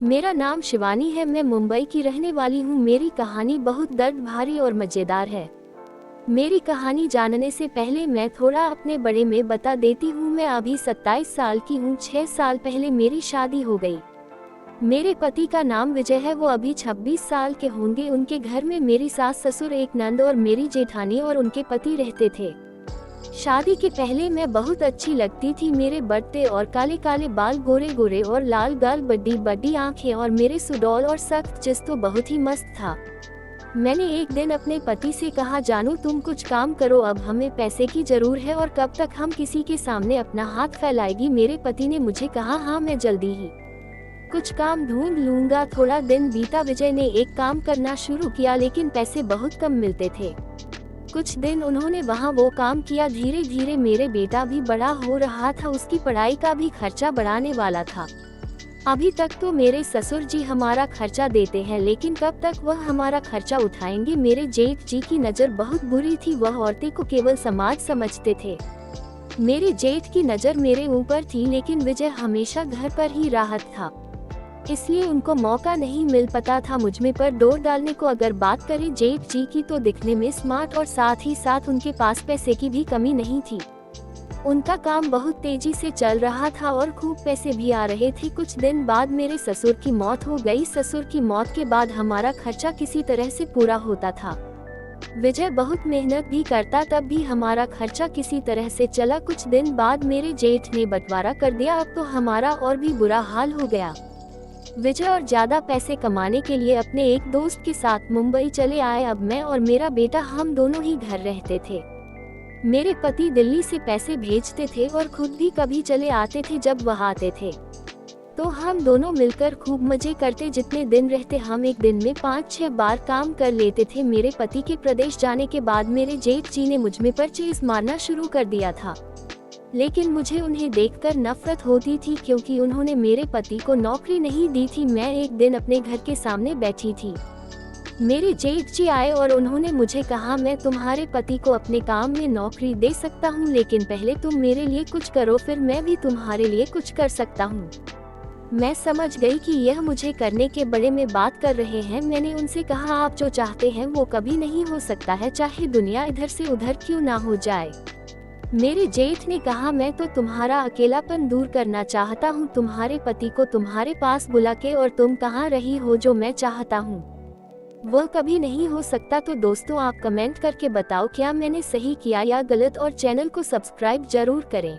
मेरा नाम शिवानी है। मैं मुंबई की रहने वाली हूँ। मेरी कहानी बहुत दर्द भारी और मज़ेदार है। मेरी कहानी जानने से पहले मैं थोड़ा अपने बारे में बता देती हूँ। मैं अभी 27 साल की हूँ। 6 साल पहले मेरी शादी हो गई। मेरे पति का नाम विजय है। वो अभी 26 साल के होंगे। उनके घर में मेरी सास ससुर, एक नंद और मेरी जेठानी और उनके पति रहते थे। शादी के पहले मैं बहुत अच्छी लगती थी। मेरे बढ़ते और काले काले बाल, गोरे गोरे और लाल गाल, बड़ी बड़ी आंखें और मेरे सुडौल और सख्त जिस्म तो बहुत ही मस्त था। मैंने एक दिन अपने पति से कहा, जानू तुम कुछ काम करो, अब हमें पैसे की जरूर है और कब तक हम किसी के सामने अपना हाथ फैलाएगी। मेरे पति ने मुझे कहा, हाँ मैं जल्दी ही कुछ काम ढूंढ लूंगा। थोड़ा दिन बीता। विजय ने एक काम करना शुरू किया, लेकिन पैसे बहुत कम मिलते थे। कुछ दिन उन्होंने वहाँ वो काम किया। धीरे धीरे मेरे बेटा भी बड़ा हो रहा था। उसकी पढ़ाई का भी खर्चा बढ़ाने वाला था। अभी तक तो मेरे ससुर जी हमारा खर्चा देते हैं, लेकिन कब तक वह हमारा खर्चा उठाएंगे। मेरे जेठ जी की नज़र बहुत बुरी थी। वह औरतें को केवल समाज समझते थे। मेरे जेठ की नज़र मेरे ऊपर थी, लेकिन विजय हमेशा घर पर ही राहत था, इसलिए उनको मौका नहीं मिल पाता था मुझ में पर डोर डालने को। अगर बात करें जेठ जी की, तो दिखने में स्मार्ट और साथ ही साथ उनके पास पैसे की भी कमी नहीं थी। उनका काम बहुत तेजी से चल रहा था और खूब पैसे भी आ रहे थे। कुछ दिन बाद मेरे ससुर की मौत हो गई। ससुर की मौत के बाद हमारा खर्चा किसी तरह से पूरा होता था। विजय बहुत मेहनत भी करता, तब भी हमारा खर्चा किसी तरह से चला। कुछ दिन बाद मेरे जेठ ने बंटवारा कर दिया। अब तो हमारा और भी बुरा हाल हो गया। विजय और ज्यादा पैसे कमाने के लिए अपने एक दोस्त के साथ मुंबई चले आए। अब मैं और मेरा बेटा हम दोनों ही घर रहते थे। मेरे पति दिल्ली से पैसे भेजते थे और खुद भी कभी चले आते थे। जब वह आते थे तो हम दोनों मिलकर खूब मजे करते। जितने दिन रहते हम एक दिन में 5-6 बार काम कर लेते थे। मेरे पति के प्रदेश जाने के बाद मेरे जेठ जी ने मुझ में परचेज मारना शुरू कर दिया था, लेकिन मुझे उन्हें देखकर नफरत होती थी, क्योंकि उन्होंने मेरे पति को नौकरी नहीं दी थी। मैं एक दिन अपने घर के सामने बैठी थी। मेरे जेठ जी आए और उन्होंने मुझे कहा, मैं तुम्हारे पति को अपने काम में नौकरी दे सकता हूँ, लेकिन पहले तुम मेरे लिए कुछ करो, फिर मैं भी तुम्हारे लिए कुछ कर सकता हूँ। मैं समझ गई कि यह मुझे करने के बारे में बात कर रहे हैं। मैंने उनसे कहा, आप जो चाहते हैं वो कभी नहीं हो सकता है, चाहे दुनिया इधर से उधर क्यों ना हो जाए। मेरे जेठ ने कहा, मैं तो तुम्हारा अकेलापन दूर करना चाहता हूँ, तुम्हारे पति को तुम्हारे पास बुला के, और तुम कहाँ रही हो जो मैं चाहता हूँ वह कभी नहीं हो सकता। तो दोस्तों, आप कमेंट करके बताओ क्या मैंने सही किया या गलत, और चैनल को सब्सक्राइब जरूर करें।